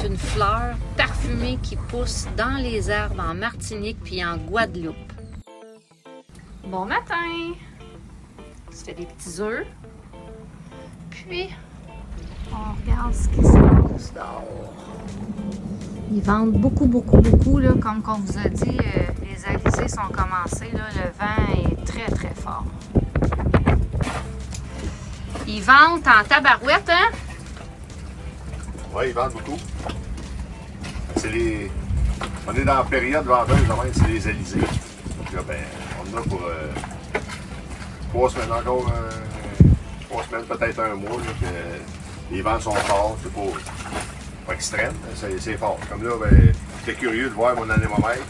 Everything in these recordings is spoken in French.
est une fleur parfumée qui pousse dans les arbres en Martinique puis en Guadeloupe. Bon matin! On se fait des petits œufs. Puis, on regarde ce qui se passe dehors. Ils vendent beaucoup, là. Comme on vous a dit, les alizés sont commencés, là. Le vent est très, très fort. Ils vendent en tabarouette, hein? Oui, ils vendent beaucoup. C'est les... On est dans la période vendeuse, c'est les alizés. Donc là, ben, on en a pour 3 semaines encore, 3 semaines, peut-être un mois, là, que les ventes sont fortes, c'est pas extrême, c'est fort. Comme là, ben, j'étais curieux de voir mon anémomètre,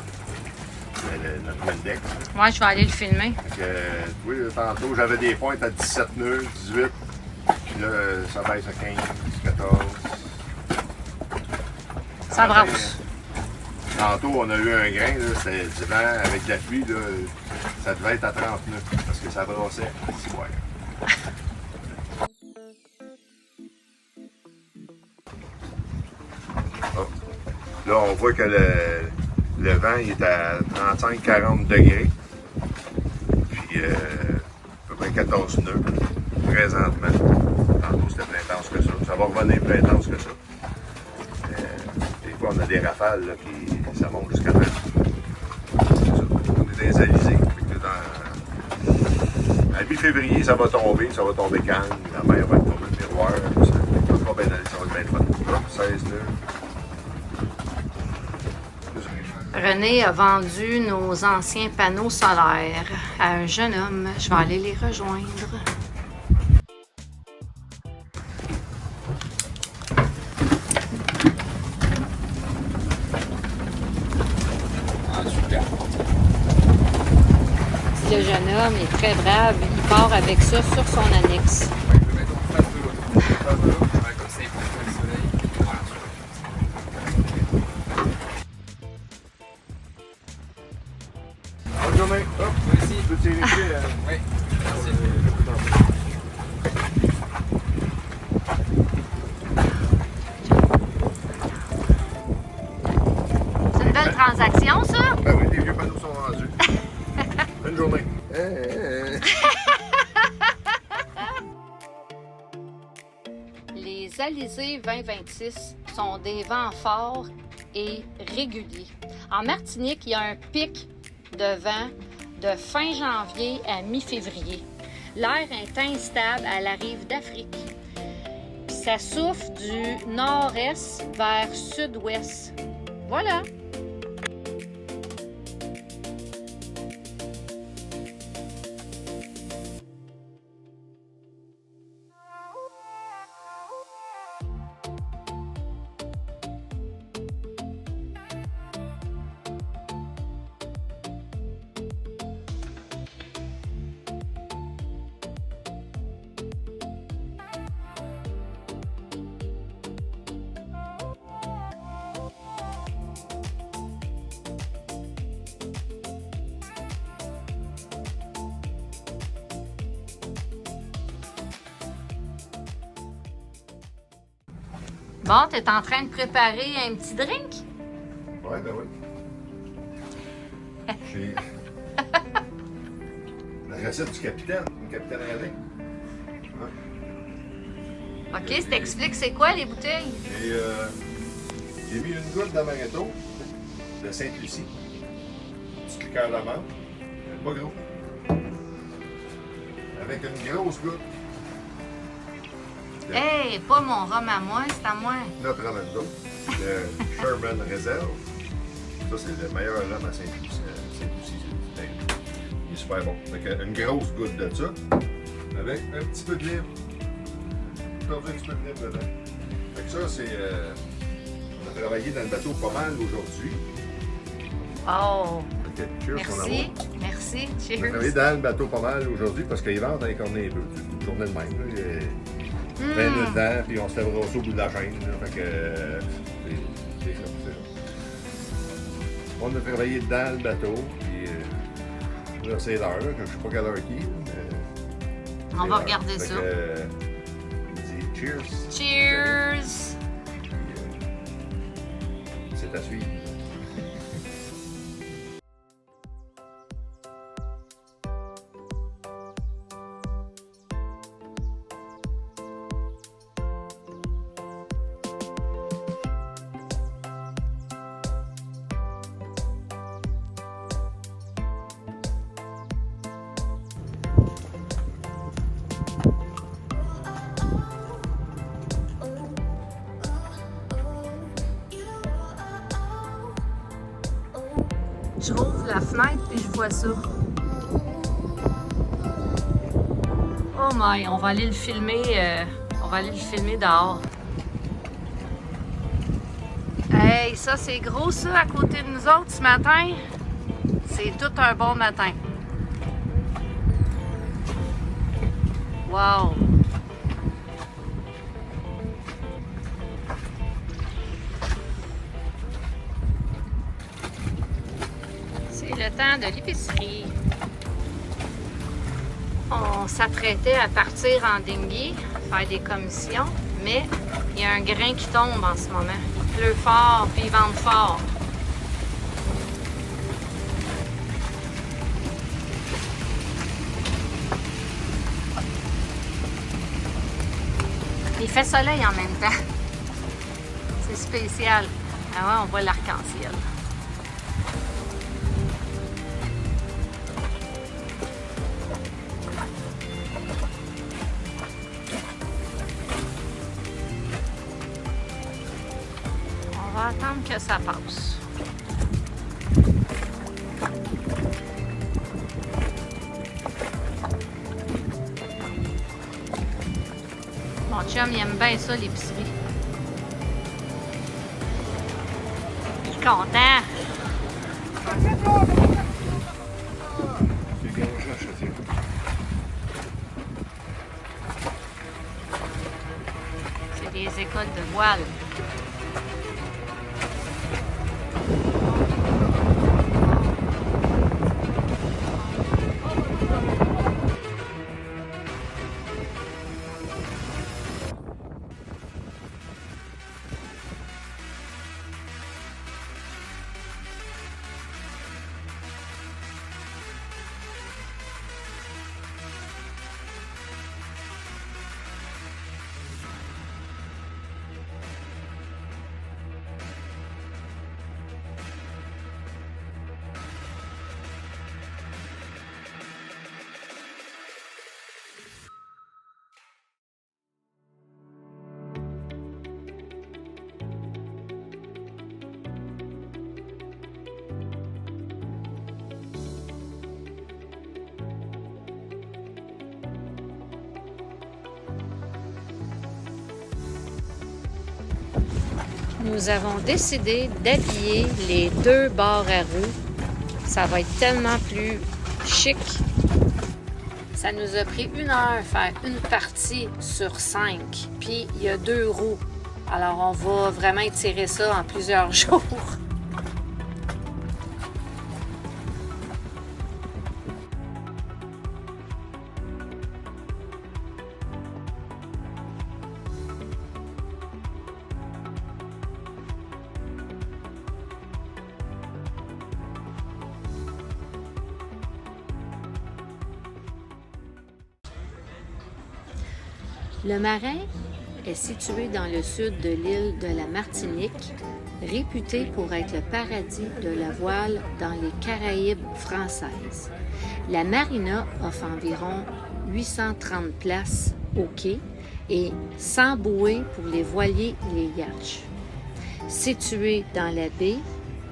notre Mendex. Ouais, je vais aller le filmer. Oui, tantôt, j'avais des pointes à 17 nœuds, 18, puis là, ça baisse à 15, 14. Ça brasse. Tantôt, on a eu un grain, c'était du vent avec la pluie, là, ça devait être à 30 nœuds, parce que ça brassait. C'est ouais. Oh. Là, on voit que le vent il est à 35-40 degrés, puis à peu près 14 nœuds présentement. Tantôt, c'était plus intense que ça. Ça va revenir plus intense que ça. Des fois, on a des rafales là, qui ça monte jusqu'à 30. On est dans les alizés. À mi-février, ça va tomber calme. La mer va être comme un miroir. Ça va bien aller, ça va être bien fun. 16 nœuds. René a vendu nos anciens panneaux solaires à un jeune homme. Je vais aller les rejoindre. Le jeune homme est très brave. Il part avec ça sur son annexe. Je le mets en face de l'autre. Comme ça, il prend pas le soleil. Voilà. Bonne journée. Hop, Merci. tu peux tirer ici. Oui, merci. C'est une belle transaction, ça? Ben oui, les vieux panneaux sont vendus. Bonne journée. Les alizés 2026 sont des vents forts et réguliers. En Martinique, il y a un pic de vent de fin janvier à mi-février. L'air est instable à la rive d'Afrique. Puis ça souffle du nord-est vers sud-ouest. Voilà. Bon, t'es en train de préparer un petit drink? Oui, ben oui. J'ai la recette du capitaine Alain. Ouais. OK, ça t'explique c'est quoi les bouteilles? J'ai mis une goutte d'amaretto de Sainte-Lucie. Petit liqueur d'amande. Pas gros. Avec une grosse goutte. Hey, pas mon rhum à moi, c'est à moi. Notre Ramando, le Sherman Reserve. Ça, c'est le meilleur rhum à Sainte-Lucie. Il est super bon. Avec une grosse goutte de ça, avec un petit peu de libre. Un petit peu de libre dedans. Fait que ça, c'est. On a travaillé dans le bateau pas mal aujourd'hui. Oh, Okay, cheers, mon merci, amour. merci, On a cheers. travaillé dans le bateau pas mal aujourd'hui parce qu'ils vendent avec cornets bleus. C'est une journée de même. Là. Il y a 20 minutes dedans, puis on se fait brosser au bout de la chaîne. Là. Fait que. C'est ça, c'est ça. On a travaillé dans le bateau, puis. Là, c'est l'heure, là, que je ne sais pas quelle heure qui est. On va regarder ça. Il dit cheers. Cheers! C'est à suivre. Je rouvre la fenêtre et je vois ça. Oh my, on va aller le filmer. Dehors. Hey, ça c'est gros ça à côté de nous autres ce matin. C'est tout un bon matin. Wow! Le temps de l'épicerie. On s'apprêtait à partir en dinghy, faire des commissions, mais il y a un grain qui tombe en ce moment. Il pleut fort, puis il vente fort. Il fait soleil en même temps. C'est spécial. Ah ouais, on voit l'arc-en-ciel. On va attendre que ça passe. Mon chum, il aime bien ça, l'épicerie. Il est content. C'est des écoles de voile. Nous avons décidé d'habiller les deux barres à roues. Ça va être tellement plus chic. Ça nous a pris 1 heure faire une partie sur 5. Puis il y a 2 roues. Alors on va vraiment étirer ça en plusieurs jours. Le Marin est situé dans le sud de l'île de la Martinique, réputé pour être le paradis de la voile dans les Caraïbes françaises. La marina offre environ 830 places au quai et 100 bouées pour les voiliers et les yachts. Situé dans la baie,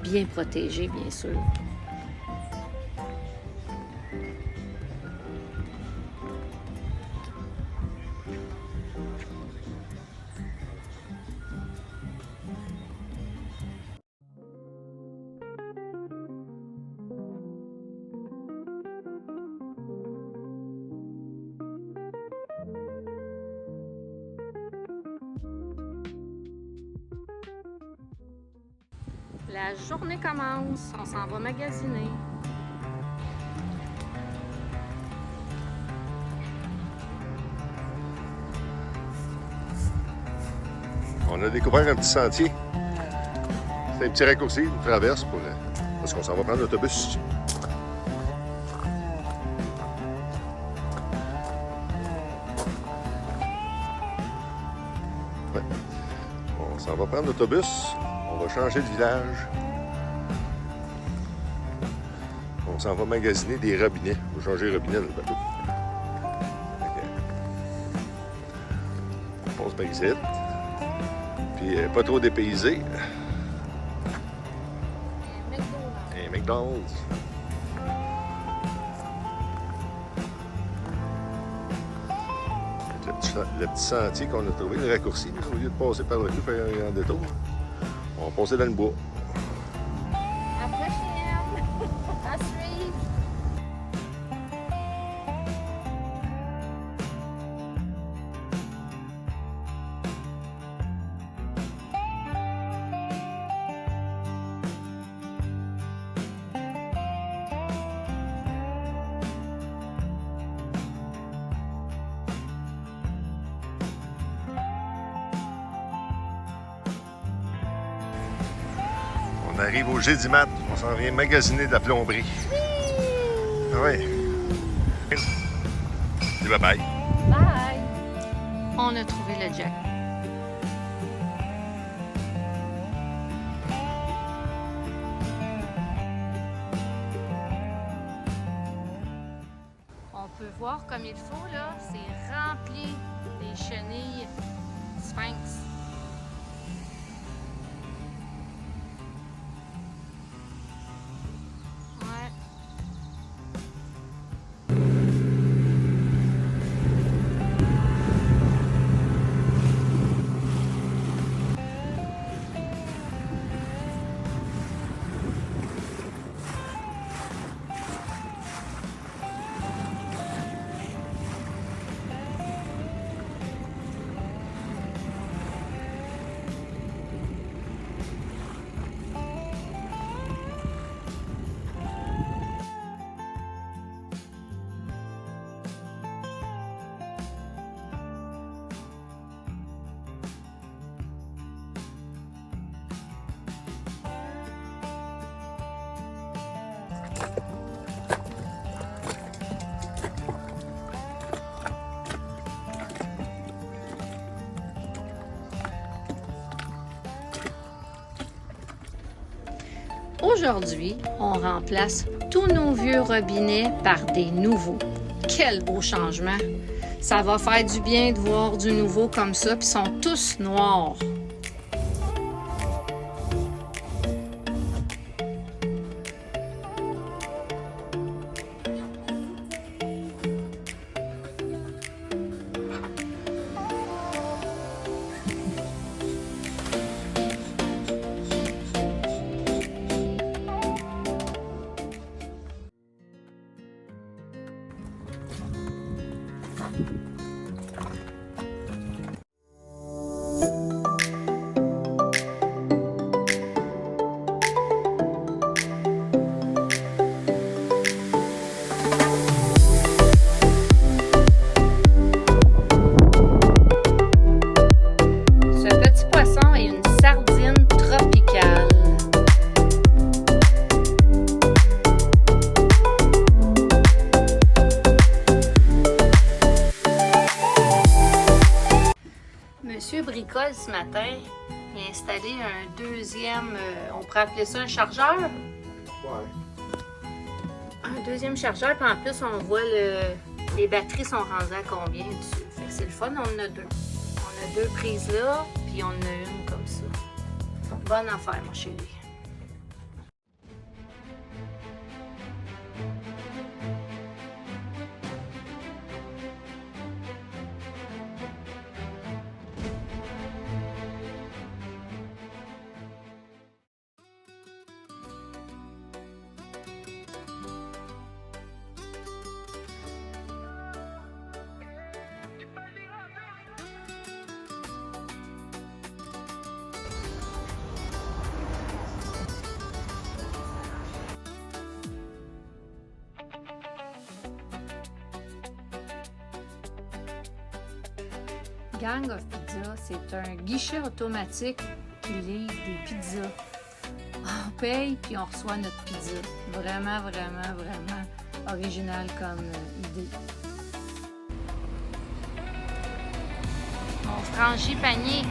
bien protégé bien sûr. La journée commence, on s'en va magasiner. On a découvert un petit sentier. C'est un petit raccourci, une traverse parce qu'on s'en va prendre l'autobus. Ouais. On s'en va prendre l'autobus. On va changer de village. On s'en va magasiner des robinets. On va changer les robinets dans le bateau. On se met ici. Puis pas trop dépaysé. Et McDonald's. Le petit sentier qu'on a trouvé, le raccourci, au lieu de passer par le cul, faire un grand détour, on va passer dans le bois. À la prochaine! À suivre! On arrive au Gédimat, on s'en vient magasiner de la plomberie. Ah ouais. Dis bye bye. Bye! On a trouvé le jack. On peut voir comme il faut, là, c'est rempli des chenilles sphinx. Ouais. Aujourd'hui, on remplace tous nos vieux robinets par des nouveaux. Quel beau changement! Ça va faire du bien de voir du nouveau comme ça, puis ils sont tous noirs. Monsieur bricole ce matin, il a installé un deuxième, on pourrait appeler ça un chargeur. Ouais. Un deuxième chargeur, puis en plus on voit les batteries sont rendues à combien dessus. Fait que c'est le fun, on en a deux. On a deux prises là, puis on en a une comme ça. Bonne affaire, mon chéri. Gang of Pizza, c'est un guichet automatique qui livre des pizzas. On paye, puis on reçoit notre pizza. Vraiment, vraiment, vraiment original comme idée. Mon franchi panier.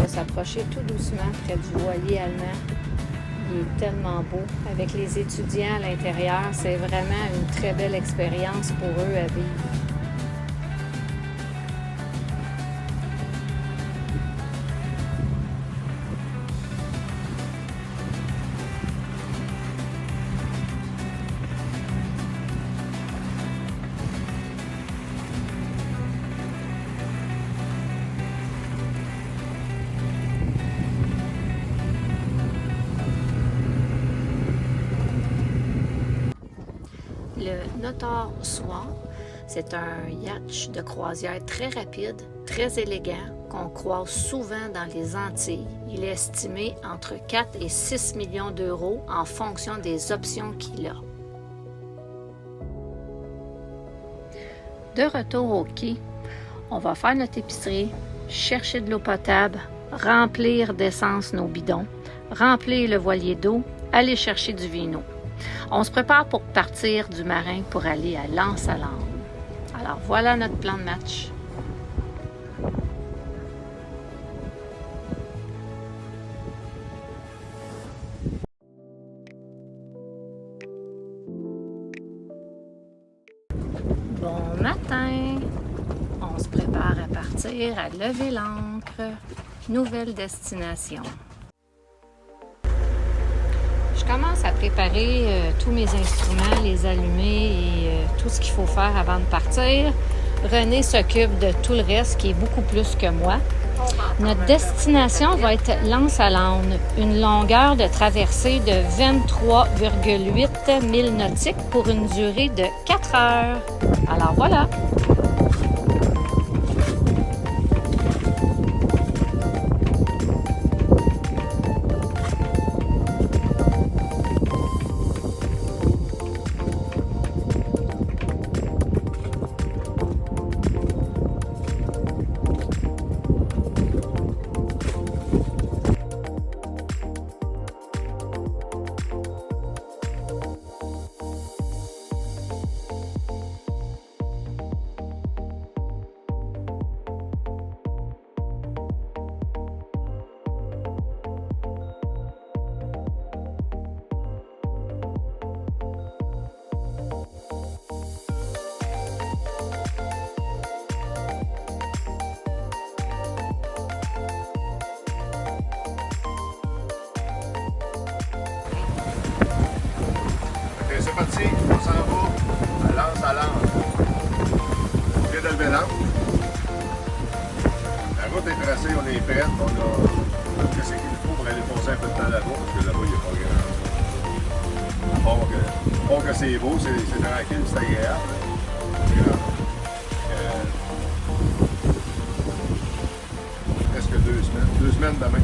S'approcher tout doucement près du voilier allemand. Il est tellement beau. Avec les étudiants à l'intérieur, c'est vraiment une très belle expérience pour eux à vivre. Le Notor Soir, c'est un yacht de croisière très rapide, très élégant, qu'on croise souvent dans les Antilles. Il est estimé entre 4 et 6 millions d'euros en fonction des options qu'il a. De retour au quai, on va faire notre épicerie, chercher de l'eau potable, remplir d'essence nos bidons, remplir le voilier d'eau, aller chercher du vino. On se prépare pour partir du marin pour aller à L'Anse-à-Lande. Alors voilà notre plan de match. Bon matin! On se prépare à partir, à lever l'ancre. Nouvelle destination. Je commence à préparer tous mes instruments, les allumer et tout ce qu'il faut faire avant de partir. René s'occupe de tout le reste qui est beaucoup plus que moi. Notre destination va être L'Anse-à-Lande, une longueur de traversée de 23,8 milles nautiques pour une durée de 4 heures. Alors voilà! C'est parti, on s'en va à L'Anse-à-Lande. On vient de lever l'ancre. La route est tracée, on est prête, on a tout ce qu'il faut pour aller passer un peu de temps là-bas, parce que là-bas, il n'y a pas grand. À part que c'est beau, c'est tranquille, c'est agréable. Presque 2 semaines. 2 semaines demain.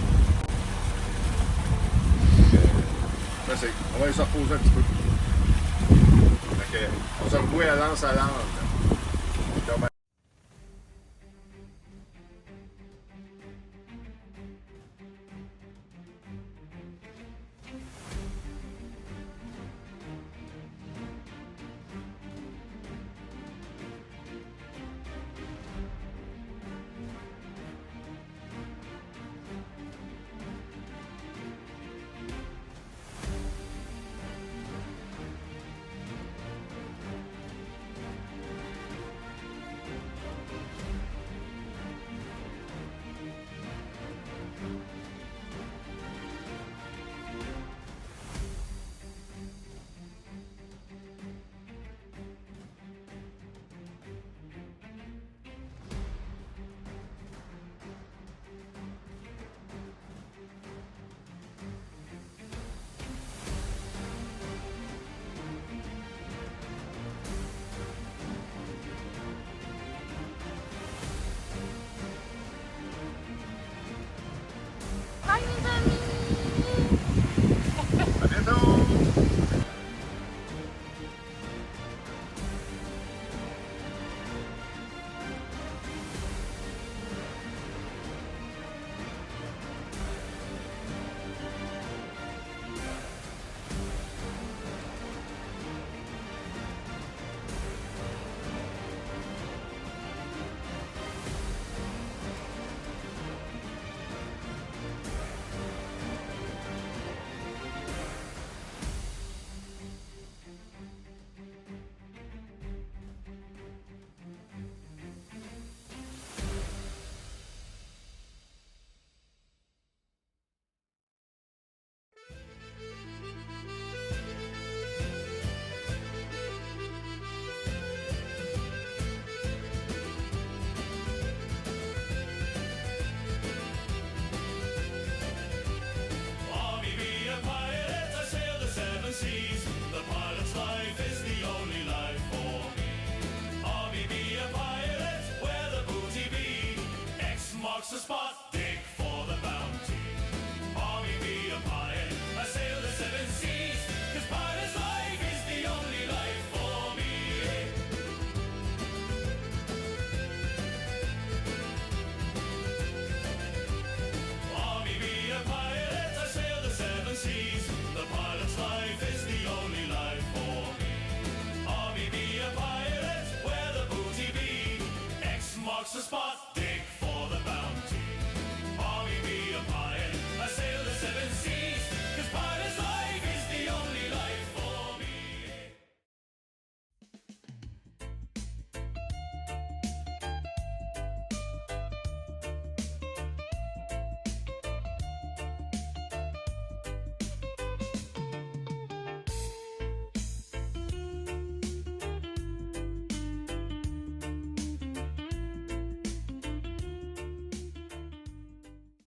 On va aller se reposer un petit peu. On se revoit à L'Anse-à-Lande.